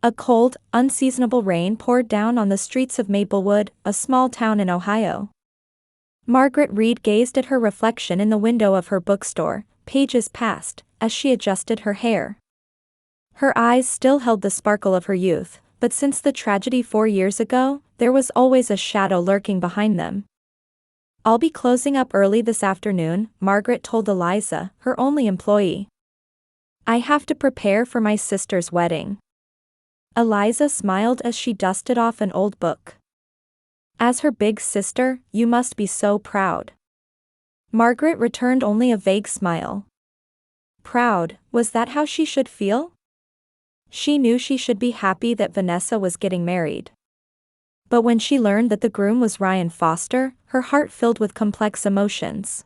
A cold, unseasonable rain poured down on the streets of Maplewood, a small town in Ohio. Margaret Reed gazed at her reflection in the window of her bookstore. Pages passed, as she adjusted her hair. Her eyes still held the sparkle of her youth, but since the tragedy 4 years ago, there was always a shadow lurking behind them. "I'll be closing up early this afternoon," Margaret told Eliza, her only employee. "I have to prepare for my sister's wedding." Eliza smiled as she dusted off an old book. "As her big sister, you must be so proud." Margaret returned only a vague smile. Proud, was that how she should feel? She knew she should be happy that Vanessa was getting married. But when she learned that the groom was Ryan Foster, her heart filled with complex emotions.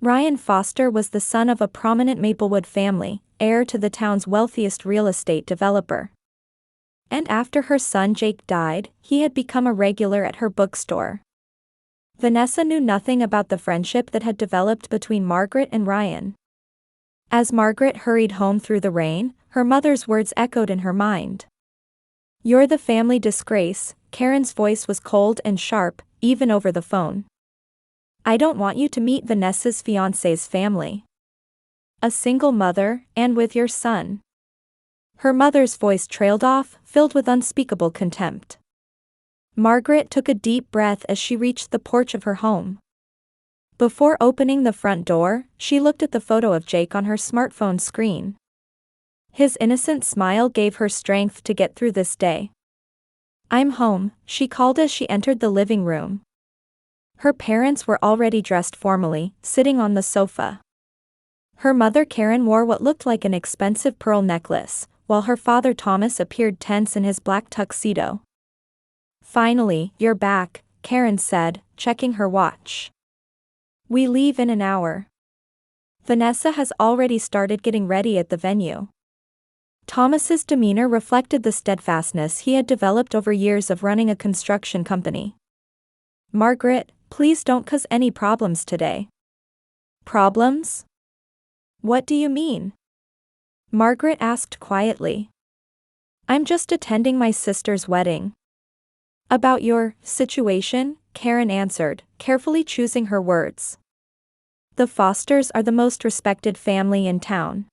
Ryan Foster was the son of a prominent Maplewood family, heir to the town's wealthiest real estate developer. And after her son Jake died, he had become a regular at her bookstore. Vanessa knew nothing about the friendship that had developed between Margaret and Ryan. As Margaret hurried home through the rain, her mother's words echoed in her mind. "You're the family disgrace." Karen's voice was cold and sharp, even over the phone. "I don't want you to meet Vanessa's fiancé's family. A single mother, and with your son." Her mother's voice trailed off, filled with unspeakable contempt. Margaret took a deep breath as she reached the porch of her home. Before opening the front door, she looked at the photo of Jake on her smartphone screen. His innocent smile gave her strength to get through this day. "I'm home," she called as she entered the living room. Her parents were already dressed formally, sitting on the sofa. Her mother Karen wore what looked like an expensive pearl necklace, while her father Thomas appeared tense in his black tuxedo. "Finally, you're back," Karen said, checking her watch. "We leave in an hour." Vanessa has already started getting ready at the venue. Thomas's demeanor reflected the steadfastness he had developed over years of running a construction company. "Margaret, please don't cause any problems today." "Problems? What do you mean?" Margaret asked quietly. "I'm just attending my sister's wedding." "About your situation?" Karen answered, carefully choosing her words. "The Fosters are the most respected family in town.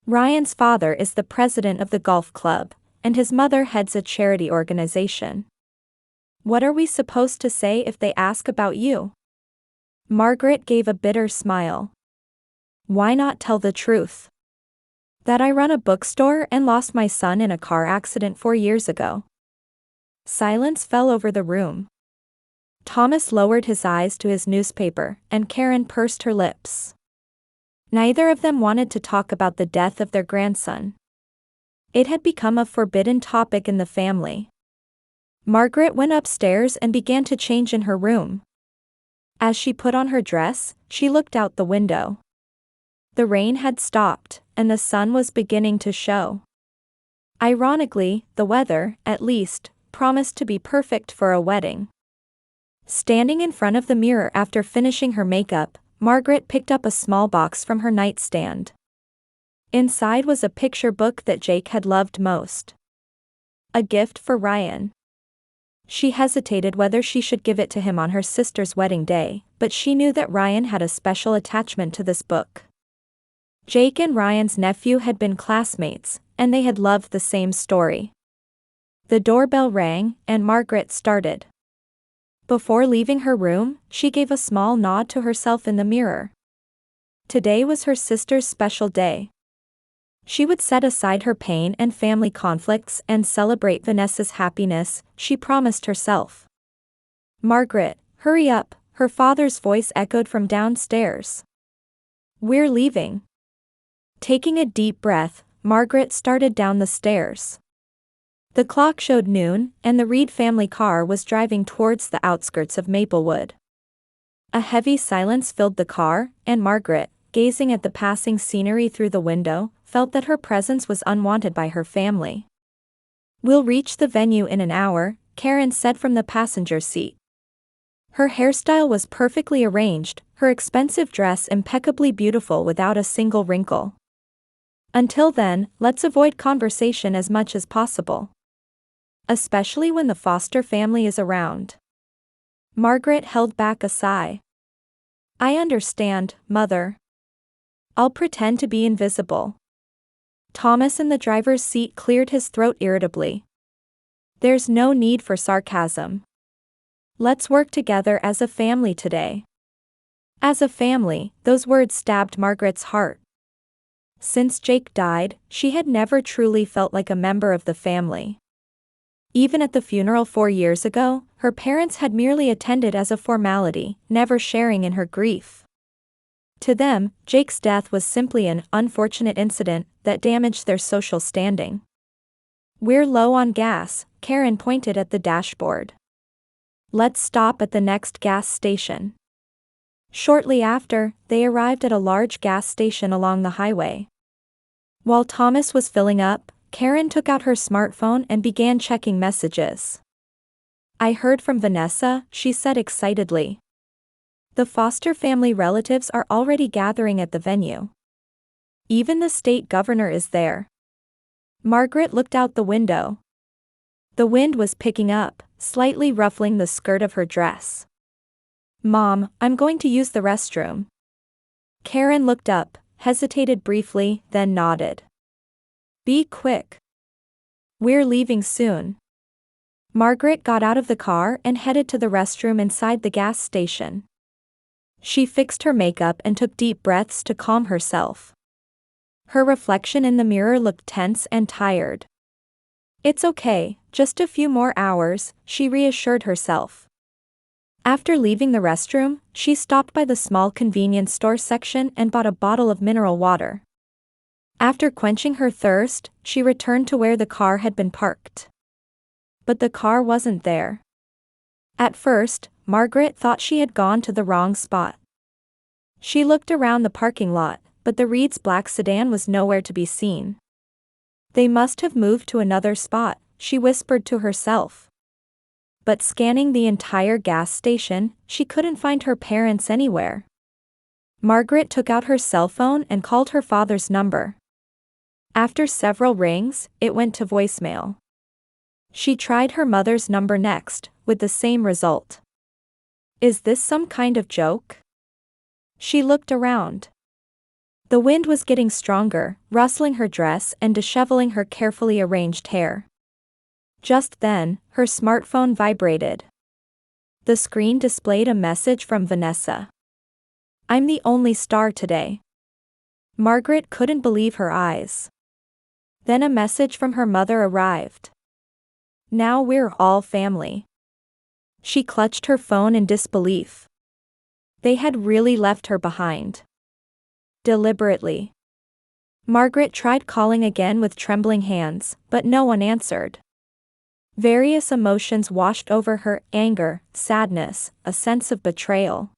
Ryan's father is the president of the golf club, and his mother heads a charity organization. What are we supposed to say if they ask about you?" Margaret gave a bitter smile. "Why not tell the truth? That I run a bookstore and lost my son in a car accident 4 years ago." Silence fell over the room. Thomas lowered his eyes to his newspaper, and Karen pursed her lips. Neither of them wanted to talk about the death of their grandson. It had become a forbidden topic in the family. Margaret went upstairs and began to change in her room. As she put on her dress, she looked out the window. The rain had stopped, and the sun was beginning to show. Ironically, the weather, at least, promised to be perfect for a wedding. Standing in front of the mirror after finishing her makeup, Margaret picked up a small box from her nightstand. Inside was a picture book that Jake had loved most. A gift for Ryan. She hesitated whether she should give it to him on her sister's wedding day, but she knew that Ryan had a special attachment to this book. Jake and Ryan's nephew had been classmates, and they had loved the same story. The doorbell rang, and Margaret started. Before leaving her room, she gave a small nod to herself in the mirror. Today was her sister's special day. She would set aside her pain and family conflicts and celebrate Vanessa's happiness, she promised herself. "Margaret, hurry up," her father's voice echoed from downstairs. "We're leaving." Taking a deep breath, Margaret started down the stairs. The clock showed noon, and the Reed family car was driving towards the outskirts of Maplewood. A heavy silence filled the car, and Margaret, gazing at the passing scenery through the window, felt that her presence was unwanted by her family. "We'll reach the venue in an hour," Karen said from the passenger seat. Her hairstyle was perfectly arranged, her expensive dress impeccably beautiful without a single wrinkle. Until then, let's avoid conversation as much as possible. Especially when the foster family is around. Margaret held back a sigh. I understand, Mother. I'll pretend to be invisible. Thomas in the driver's seat cleared his throat irritably. There's no need for sarcasm. Let's work together as a family today. As a family, those words stabbed Margaret's heart. Since Jake died, she had never truly felt like a member of the family. Even at the funeral 4 years ago, her parents had merely attended as a formality, never sharing in her grief. To them, Jake's death was simply an unfortunate incident that damaged their social standing. We're low on gas, Karen pointed at the dashboard. Let's stop at the next gas station. Shortly after, they arrived at a large gas station along the highway. While Thomas was filling up, Karen took out her smartphone and began checking messages. I heard from Vanessa, she said excitedly. The foster family relatives are already gathering at the venue. Even the state governor is there. Margaret looked out the window. The wind was picking up, slightly ruffling the skirt of her dress. Mom, I'm going to use the restroom. Karen looked up, hesitated briefly, then nodded. Be quick. We're leaving soon. Margaret got out of the car and headed to the restroom inside the gas station. She fixed her makeup and took deep breaths to calm herself. Her reflection in the mirror looked tense and tired. It's okay, just a few more hours, she reassured herself. After leaving the restroom, she stopped by the small convenience store section and bought a bottle of mineral water. After quenching her thirst, she returned to where the car had been parked. But the car wasn't there. At first, Margaret thought she had gone to the wrong spot. She looked around the parking lot, but the Reed's black sedan was nowhere to be seen. They must have moved to another spot, she whispered to herself. But scanning the entire gas station, she couldn't find her parents anywhere. Margaret took out her cell phone and called her father's number. After several rings, it went to voicemail. She tried her mother's number next, with the same result. Is this some kind of joke? She looked around. The wind was getting stronger, rustling her dress and disheveling her carefully arranged hair. Just then, her smartphone vibrated. The screen displayed a message from Vanessa. I'm the only star today. Margaret couldn't believe her eyes. Then a message from her mother arrived. Now we're all family. She clutched her phone in disbelief. They had really left her behind. Deliberately. Margaret tried calling again with trembling hands, but no one answered. Various emotions washed over her: anger, sadness, a sense of betrayal.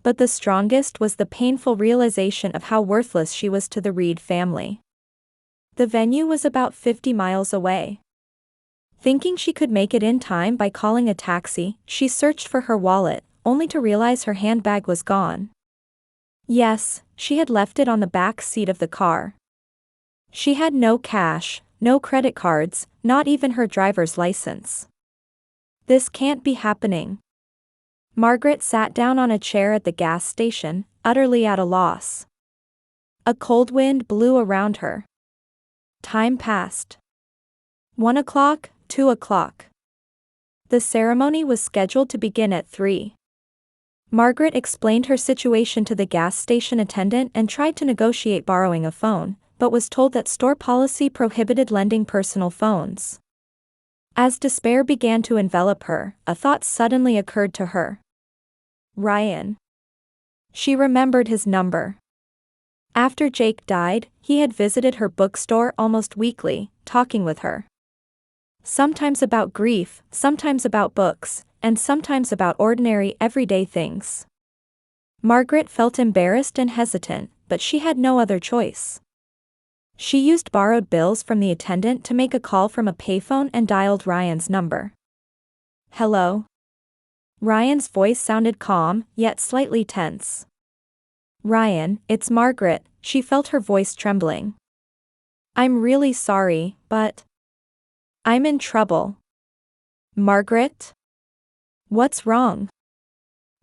But the strongest was the painful realization of how worthless she was to the Reed family. The venue was about 50 miles away. Thinking she could make it in time by calling a taxi, she searched for her wallet, only to realize her handbag was gone. Yes, she had left it on the back seat of the car. She had no cash, no credit cards, not even her driver's license. This can't be happening. Margaret sat down on a chair at the gas station, utterly at a loss. A cold wind blew around her. Time passed. 1 o'clock, 2 o'clock. The ceremony was scheduled to begin at 3. Margaret explained her situation to the gas station attendant and tried to negotiate borrowing a phone, but was told that store policy prohibited lending personal phones. As despair began to envelop her, a thought suddenly occurred to her. Ryan. She remembered his number. After Jake died, he had visited her bookstore almost weekly, talking with her. Sometimes about grief, sometimes about books, and sometimes about ordinary, everyday things. Margaret felt embarrassed and hesitant, but she had no other choice. She used borrowed bills from the attendant to make a call from a payphone and dialed Ryan's number. Hello? Ryan's voice sounded calm, yet slightly tense. Ryan, it's Margaret, she felt her voice trembling. I'm really sorry, but I'm in trouble. Margaret? What's wrong?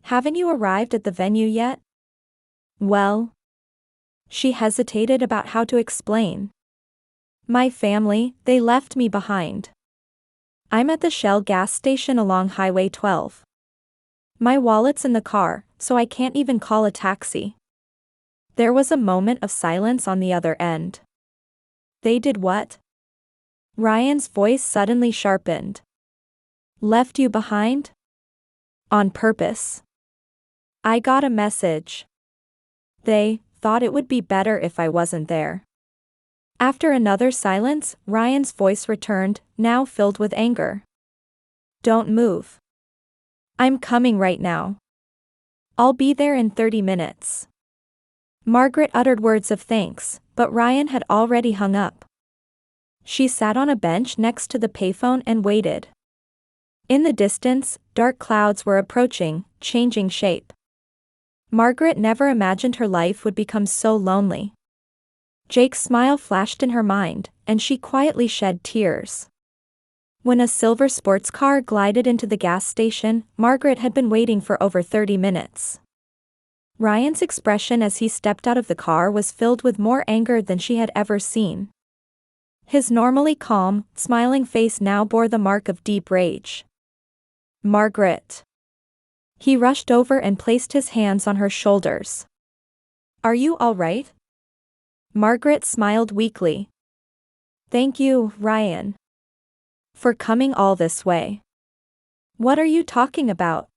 Haven't you arrived at the venue yet? Well, she hesitated about how to explain. My family, they left me behind. I'm at the Shell gas station along Highway 12. My wallet's in the car, so I can't even call a taxi. There was a moment of silence on the other end. They did what? Ryan's voice suddenly sharpened. Left you behind? On purpose. I got a message. They thought it would be better if I wasn't there. After another silence, Ryan's voice returned, now filled with anger. Don't move. I'm coming right now. I'll be there in 30 minutes. Margaret uttered words of thanks, but Ryan had already hung up. She sat on a bench next to the payphone and waited. In the distance, dark clouds were approaching, changing shape. Margaret never imagined her life would become so lonely. Jake's smile flashed in her mind, and she quietly shed tears. When a silver sports car glided into the gas station, Margaret had been waiting for over 30 minutes. Ryan's expression as he stepped out of the car was filled with more anger than she had ever seen. His normally calm, smiling face now bore the mark of deep rage. Margaret. He rushed over and placed his hands on her shoulders. Are you all right? Margaret smiled weakly. Thank you, Ryan. For coming all this way. What are you talking about?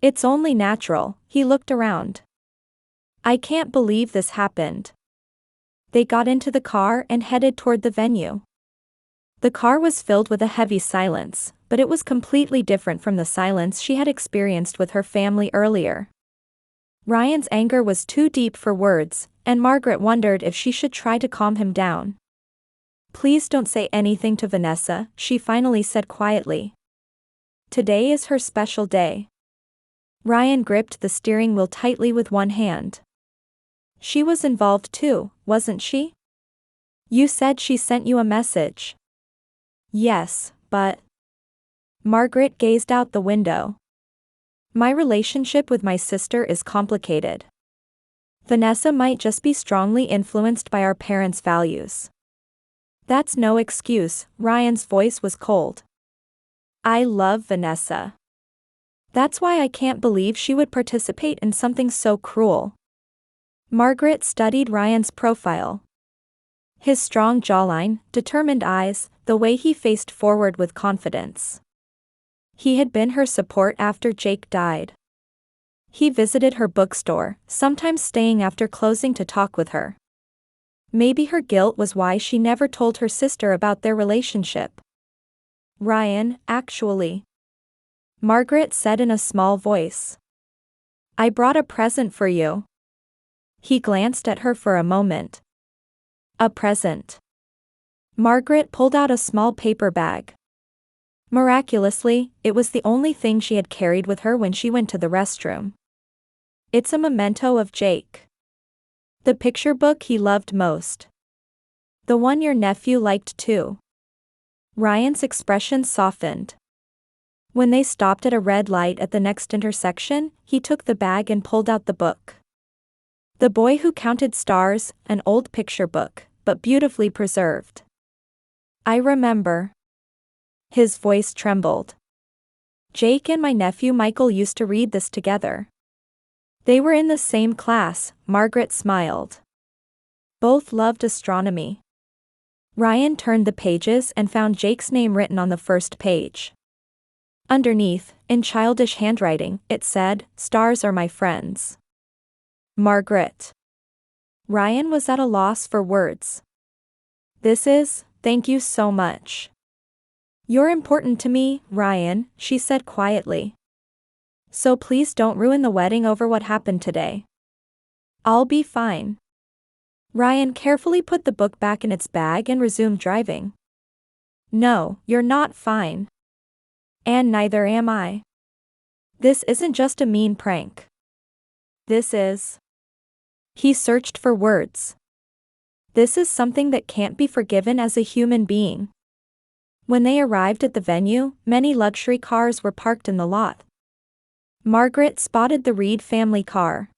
It's only natural, he looked around. I can't believe this happened. They got into the car and headed toward the venue. The car was filled with a heavy silence, but it was completely different from the silence she had experienced with her family earlier. Ryan's anger was too deep for words, and Margaret wondered if she should try to calm him down. Please don't say anything to Vanessa, she finally said quietly. Today is her special day. Ryan gripped the steering wheel tightly with one hand. She was involved too, wasn't she? You said she sent you a message. Yes, but... Margaret gazed out the window. My relationship with my sister is complicated. Vanessa might just be strongly influenced by our parents' values. That's no excuse, Ryan's voice was cold. I love Vanessa. That's why I can't believe she would participate in something so cruel. Margaret studied Ryan's profile. His strong jawline, determined eyes, the way he faced forward with confidence. He had been her support after Jake died. He visited her bookstore, sometimes staying after closing to talk with her. Maybe her guilt was why she never told her sister about their relationship. Ryan, actually. Margaret said in a small voice. I brought a present for you. He glanced at her for a moment. A present. Margaret pulled out a small paper bag. Miraculously, it was the only thing she had carried with her when she went to the restroom. It's a memento of Jake. The picture book he loved most. The one your nephew liked too. Ryan's expression softened. When they stopped at a red light at the next intersection, he took the bag and pulled out the book. The Boy Who Counted Stars, an old picture book, but beautifully preserved. I remember. His voice trembled. Jake and my nephew Michael used to read this together. They were in the same class, Margaret smiled. Both loved astronomy. Ryan turned the pages and found Jake's name written on the first page. Underneath, in childish handwriting, it said, "Stars are my friends." Margaret. Ryan was at a loss for words. Thank you so much. You're important to me, Ryan, she said quietly. So please don't ruin the wedding over what happened today. I'll be fine. Ryan carefully put the book back in its bag and resumed driving. No, you're not fine. And neither am I. This isn't just a mean prank. This is... He searched for words. This is something that can't be forgiven as a human being. When they arrived at the venue, many luxury cars were parked in the lot. Margaret spotted the Reed family car.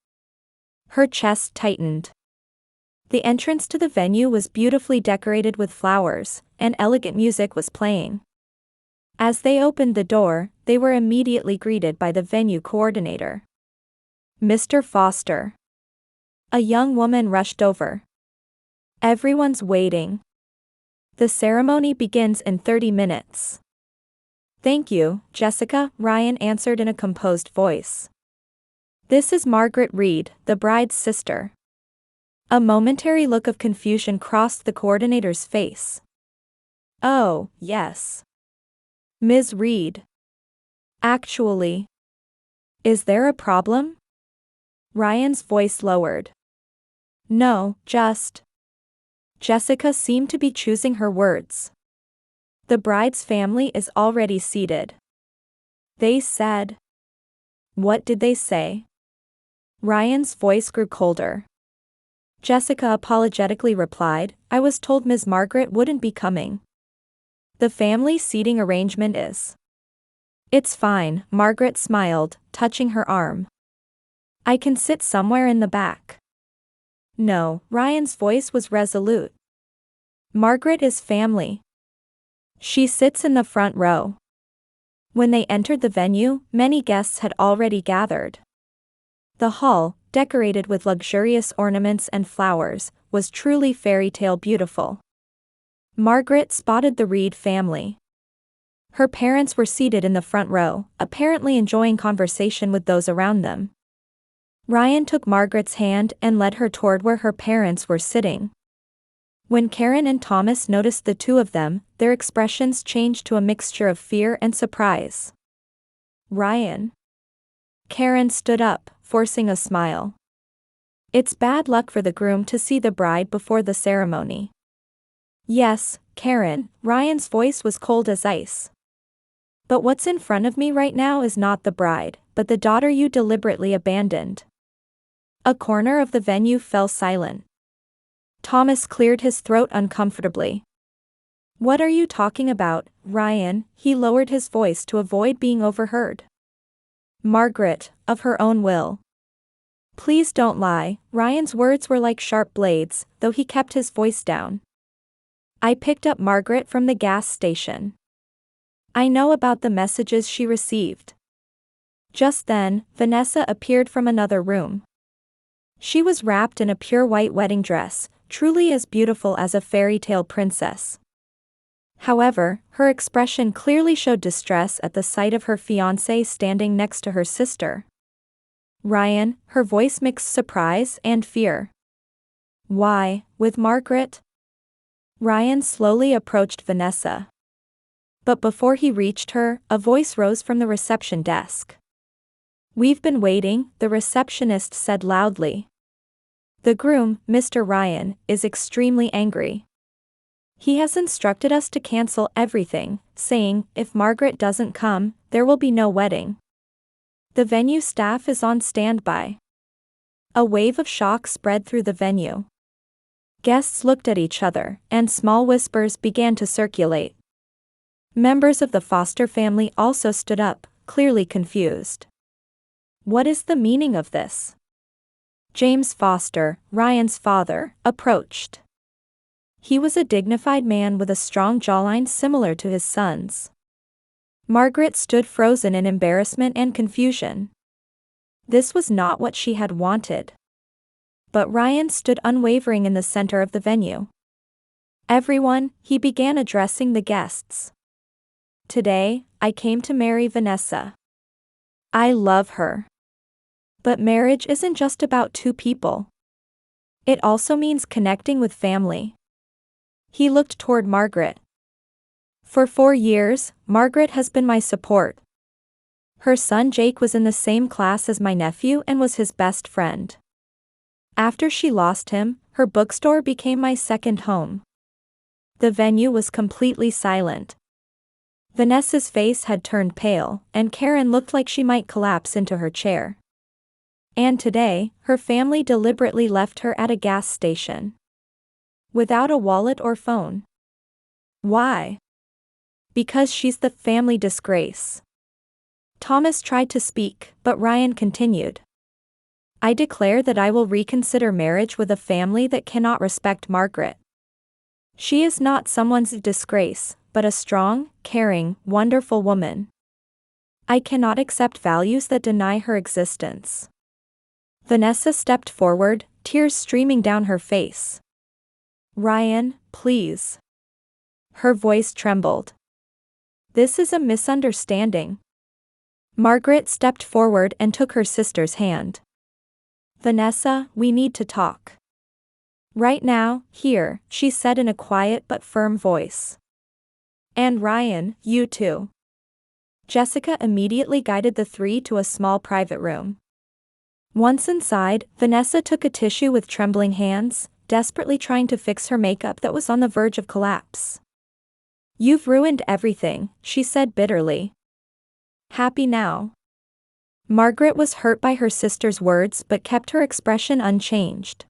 Her chest tightened. The entrance to the venue was beautifully decorated with flowers, and elegant music was playing. As they opened the door, they were immediately greeted by the venue coordinator. Mr. Foster. A young woman rushed over. Everyone's waiting. The ceremony begins in 30 minutes. Thank you, Jessica, Ryan answered in a composed voice. This is Margaret Reed, the bride's sister. A momentary look of confusion crossed the coordinator's face. Oh, yes. Ms. Reed. Actually. Is there a problem? Ryan's voice lowered. No, just. Jessica seemed to be choosing her words. The bride's family is already seated. They said. What did they say? Ryan's voice grew colder. Jessica apologetically replied, I was told Ms. Margaret wouldn't be coming. The family seating arrangement is. It's fine, Margaret smiled, touching her arm. I can sit somewhere in the back. No, Ryan's voice was resolute. Margaret is family. She sits in the front row. When they entered the venue, many guests had already gathered. The hall, decorated with luxurious ornaments and flowers, was truly fairy tale beautiful. Margaret spotted the Reed family. Her parents were seated in the front row, apparently enjoying conversation with those around them. Ryan took Margaret's hand and led her toward where her parents were sitting. When Karen and Thomas noticed the two of them, their expressions changed to a mixture of fear and surprise. Ryan. Karen stood up, forcing a smile. It's bad luck for the groom to see the bride before the ceremony. Yes, Karen, Ryan's voice was cold as ice. But what's in front of me right now is not the bride, but the daughter you deliberately abandoned. A corner of the venue fell silent. Thomas cleared his throat uncomfortably. What are you talking about, Ryan? He lowered his voice to avoid being overheard. Margaret, of her own will. Please don't lie, Ryan's words were like sharp blades, though he kept his voice down. I picked up Margaret from the gas station. I know about the messages she received. Just then, Vanessa appeared from another room. She was wrapped in a pure white wedding dress, truly as beautiful as a fairy tale princess. However, her expression clearly showed distress at the sight of her fiancé standing next to her sister. Ryan, her voice mixed surprise and fear. Why, with Margaret? Ryan slowly approached Vanessa. But before he reached her, a voice rose from the reception desk. We've been waiting, the receptionist said loudly. The groom, Mr. Ryan, is extremely angry. He has instructed us to cancel everything, saying, if Margaret doesn't come, there will be no wedding. The venue staff is on standby. A wave of shock spread through the venue. Guests looked at each other, and small whispers began to circulate. Members of the Foster family also stood up, clearly confused. What is the meaning of this? James Foster, Ryan's father, approached. He was a dignified man with a strong jawline similar to his son's. Margaret stood frozen in embarrassment and confusion. This was not what she had wanted. But Ryan stood unwavering in the center of the venue. Everyone, he began addressing the guests. Today, I came to marry Vanessa. I love her. But marriage isn't just about two people. It also means connecting with family. He looked toward Margaret. For 4 years, Margaret has been my support. Her son Jake was in the same class as my nephew and was his best friend. After she lost him, her bookstore became my second home. The venue was completely silent. Vanessa's face had turned pale, and Karen looked like she might collapse into her chair. And today, her family deliberately left her at a gas station. Without a wallet or phone. Why? Because she's the family disgrace. Thomas tried to speak, but Ryan continued. I declare that I will reconsider marriage with a family that cannot respect Margaret. She is not someone's disgrace, but a strong, caring, wonderful woman. I cannot accept values that deny her existence. Vanessa stepped forward, tears streaming down her face. Ryan, please. Her voice trembled. This is a misunderstanding. Margaret stepped forward and took her sister's hand. Vanessa, we need to talk. Right now, here, she said in a quiet but firm voice. And Ryan, you too. Jessica immediately guided the three to a small private room. Once inside, Vanessa took a tissue with trembling hands, desperately trying to fix her makeup that was on the verge of collapse. You've ruined everything, she said bitterly. Happy now? Margaret was hurt by her sister's words but kept her expression unchanged.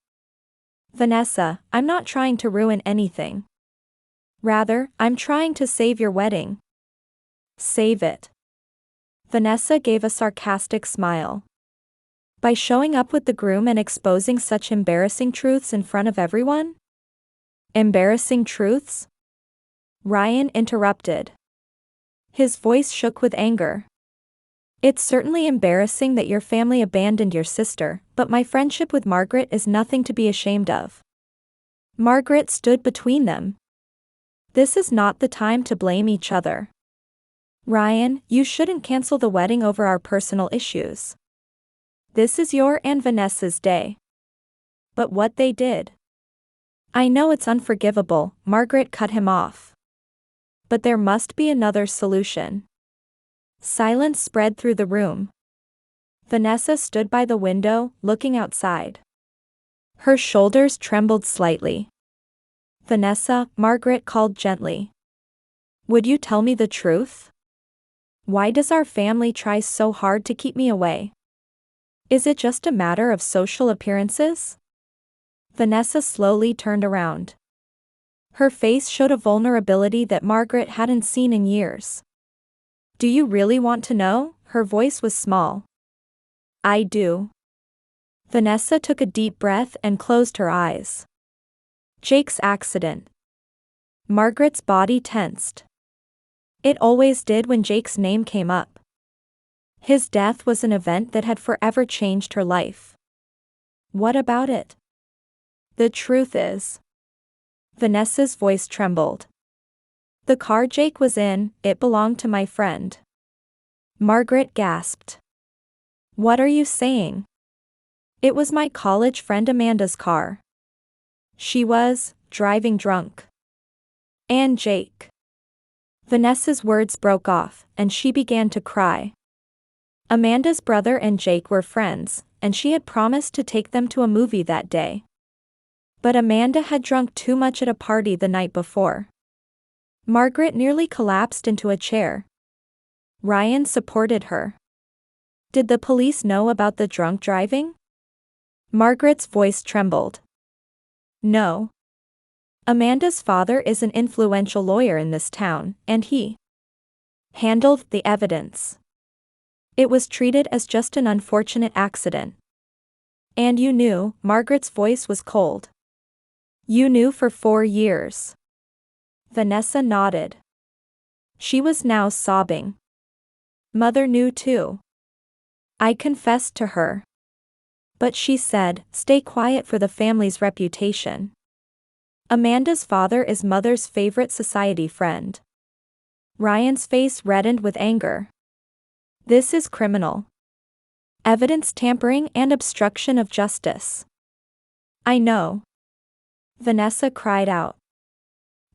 Vanessa, I'm not trying to ruin anything. Rather, I'm trying to save your wedding. Save it. Vanessa gave a sarcastic smile. By showing up with the groom and exposing such embarrassing truths in front of everyone? Embarrassing truths? Ryan interrupted. His voice shook with anger. It's certainly embarrassing that your family abandoned your sister, but my friendship with Margaret is nothing to be ashamed of. Margaret stood between them. This is not the time to blame each other. Ryan, you shouldn't cancel the wedding over our personal issues. This is your and Vanessa's day. But what they did. I know it's unforgivable, Margaret cut him off. But there must be another solution. Silence spread through the room. Vanessa stood by the window, looking outside. Her shoulders trembled slightly. Vanessa, Margaret called gently. Would you tell me the truth? Why does our family try so hard to keep me away? Is it just a matter of social appearances? Vanessa slowly turned around. Her face showed a vulnerability that Margaret hadn't seen in years. Do you really want to know? Her voice was small. I do. Vanessa took a deep breath and closed her eyes. Jake's accident. Margaret's body tensed. It always did when Jake's name came up. His death was an event that had forever changed her life. What about it? The truth is. Vanessa's voice trembled. The car Jake was in, it belonged to my friend. Margaret gasped. What are you saying? It was my college friend Amanda's car. She was driving drunk. And Jake. Vanessa's words broke off, and she began to cry. Amanda's brother and Jake were friends, and she had promised to take them to a movie that day. But Amanda had drunk too much at a party the night before. Margaret nearly collapsed into a chair. Ryan supported her. Did the police know about the drunk driving? Margaret's voice trembled. No. Amanda's father is an influential lawyer in this town, and he handled the evidence. It was treated as just an unfortunate accident. And you knew, Margaret's voice was cold. You knew for 4 years. Vanessa nodded. She was now sobbing. Mother knew too. I confessed to her. But she said, stay quiet for the family's reputation. Amanda's father is Mother's favorite society friend. Ryan's face reddened with anger. This is criminal. Evidence tampering and obstruction of justice. I know. Vanessa cried out.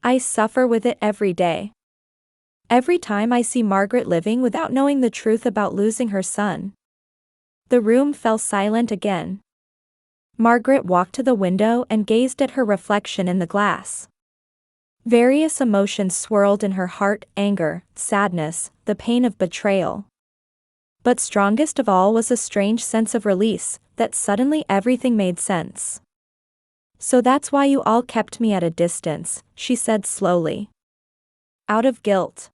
I suffer with it every day. Every time I see Margaret living without knowing the truth about losing her son. The room fell silent again. Margaret walked to the window and gazed at her reflection in the glass. Various emotions swirled in her heart: anger, sadness, the pain of betrayal. But strongest of all was a strange sense of release, that suddenly everything made sense. So that's why you all kept me at a distance, she said slowly. Out of guilt.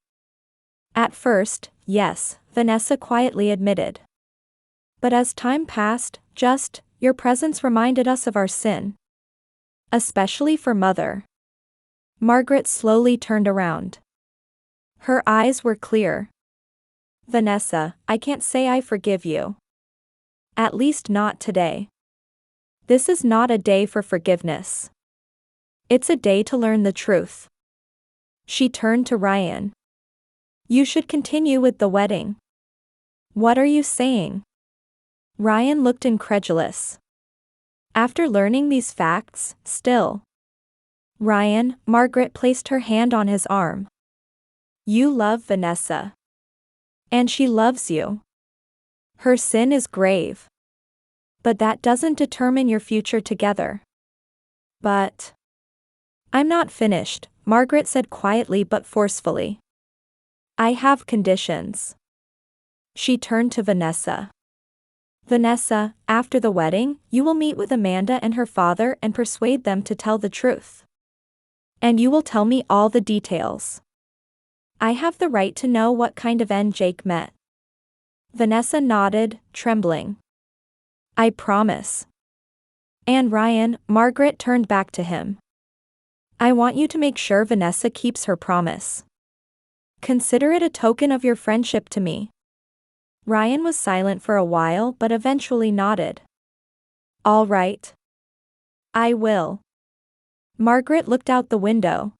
At first, yes, Vanessa quietly admitted. But as time passed, your presence reminded us of our sin. Especially for Mother. Margaret slowly turned around. Her eyes were clear. Vanessa, I can't say I forgive you. At least not today. This is not a day for forgiveness. It's a day to learn the truth. She turned to Ryan. You should continue with the wedding. What are you saying? Ryan looked incredulous. After learning these facts, still. Ryan, Margaret placed her hand on his arm. You love Vanessa. And she loves you. Her sin is grave. But that doesn't determine your future together. But I'm not finished, Margaret said quietly but forcefully. I have conditions. She turned to Vanessa. Vanessa, after the wedding, you will meet with Amanda and her father and persuade them to tell the truth. And you will tell me all the details. I have the right to know what kind of end Jake met. Vanessa nodded, trembling. I promise. And Ryan, Margaret turned back to him. I want you to make sure Vanessa keeps her promise. Consider it a token of your friendship to me. Ryan was silent for a while but eventually nodded. All right. I will. Margaret looked out the window.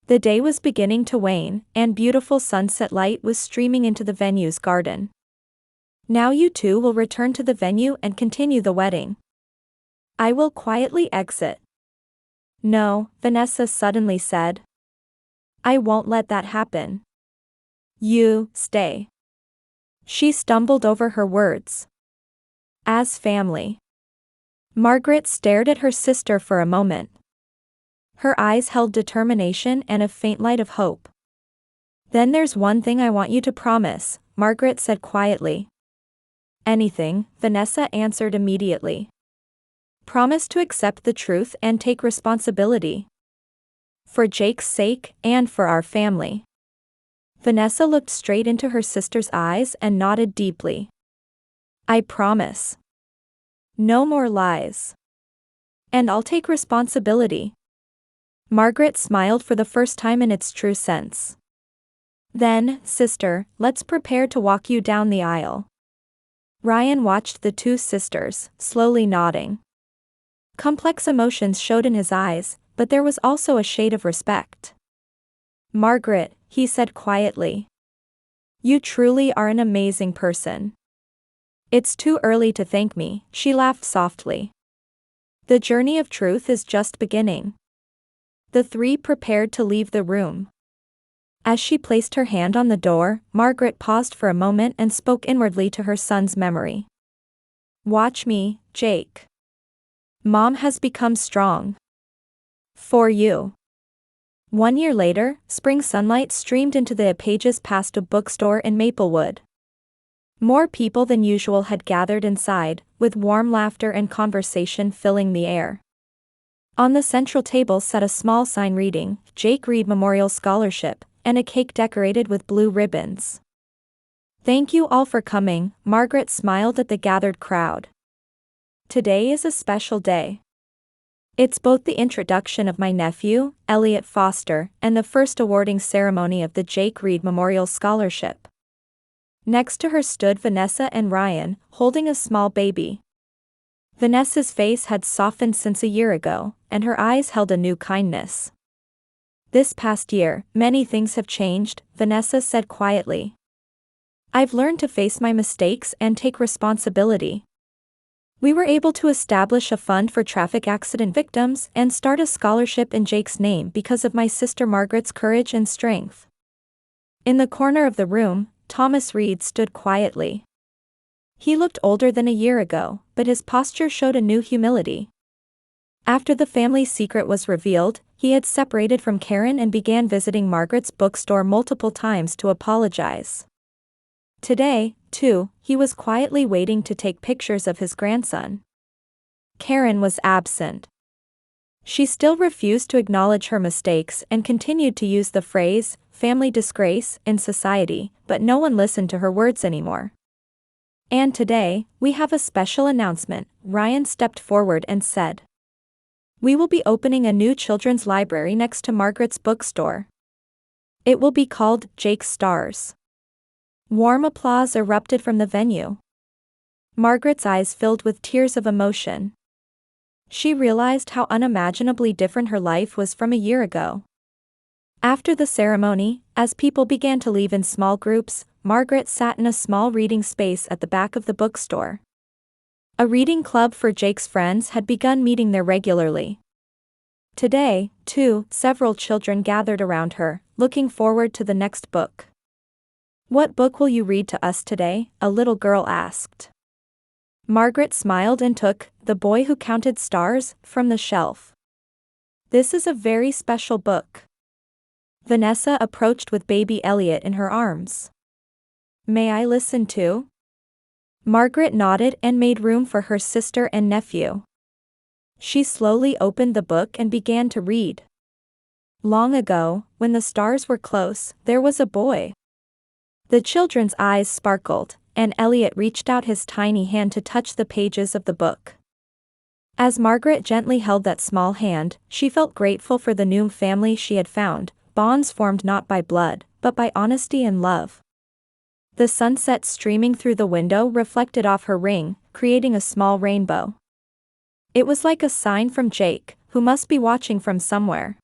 The day was beginning to wane, and beautiful sunset light was streaming into the venue's garden. Now you two will return to the venue and continue the wedding. I will quietly exit. No, Vanessa suddenly said. I won't let that happen. You, stay. She stumbled over her words. As family. Margaret stared at her sister for a moment. Her eyes held determination and a faint light of hope. Then there's one thing I want you to promise, Margaret said quietly. Anything, Vanessa answered immediately. Promise to accept the truth and take responsibility. For Jake's sake, and for our family. Vanessa looked straight into her sister's eyes and nodded deeply. I promise. No more lies. And I'll take responsibility. Margaret smiled for the first time in its true sense. Then, sister, let's prepare to walk you down the aisle. Ryan watched the two sisters, slowly nodding. Complex emotions showed in his eyes, but there was also a shade of respect. Margaret, he said quietly. You truly are an amazing person. It's too early to thank me, she laughed softly. The journey of truth is just beginning. The three prepared to leave the room. As she placed her hand on the door, Margaret paused for a moment and spoke inwardly to her son's memory. Watch me, Jake. Mom has become strong. For you. 1 year later, spring sunlight streamed into the pages past a bookstore in Maplewood. More people than usual had gathered inside, with warm laughter and conversation filling the air. On the central table sat a small sign reading, Jake Reed Memorial Scholarship, and a cake decorated with blue ribbons. Thank you all for coming, Margaret smiled at the gathered crowd. Today is a special day. It's both the introduction of my nephew, Elliot Foster, and the first awarding ceremony of the Jake Reed Memorial Scholarship. Next to her stood Vanessa and Ryan, holding a small baby. Vanessa's face had softened since a year ago, and her eyes held a new kindness. This past year, many things have changed, Vanessa said quietly. I've learned to face my mistakes and take responsibility. We were able to establish a fund for traffic accident victims and start a scholarship in Jake's name because of my sister Margaret's courage and strength. In the corner of the room, Thomas Reed stood quietly. He looked older than a year ago, but his posture showed a new humility. After the family secret was revealed, he had separated from Karen and began visiting Margaret's bookstore multiple times to apologize. Today, too, he was quietly waiting to take pictures of his grandson. Karen was absent. She still refused to acknowledge her mistakes and continued to use the phrase, family disgrace, in society, but no one listened to her words anymore. And today, we have a special announcement. Ryan stepped forward and said, "We will be opening a new children's library next to Margaret's bookstore. It will be called Jake's Stars." Warm applause erupted from the venue. Margaret's eyes filled with tears of emotion. She realized how unimaginably different her life was from a year ago. After the ceremony, as people began to leave in small groups, Margaret sat in a small reading space at the back of the bookstore. A reading club for Jake's friends had begun meeting there regularly. Today, too, several children gathered around her, looking forward to the next book. "What book will you read to us today?" a little girl asked. Margaret smiled and took "The Boy Who Counted Stars" from the shelf. "This is a very special book." Vanessa approached with baby Elliot in her arms. "May I listen too?" Margaret nodded and made room for her sister and nephew. She slowly opened the book and began to read. "Long ago, when the stars were close, there was a boy." The children's eyes sparkled, and Elliot reached out his tiny hand to touch the pages of the book. As Margaret gently held that small hand, she felt grateful for the new family she had found, bonds formed not by blood, but by honesty and love. The sunset streaming through the window reflected off her ring, creating a small rainbow. It was like a sign from Jake, who must be watching from somewhere.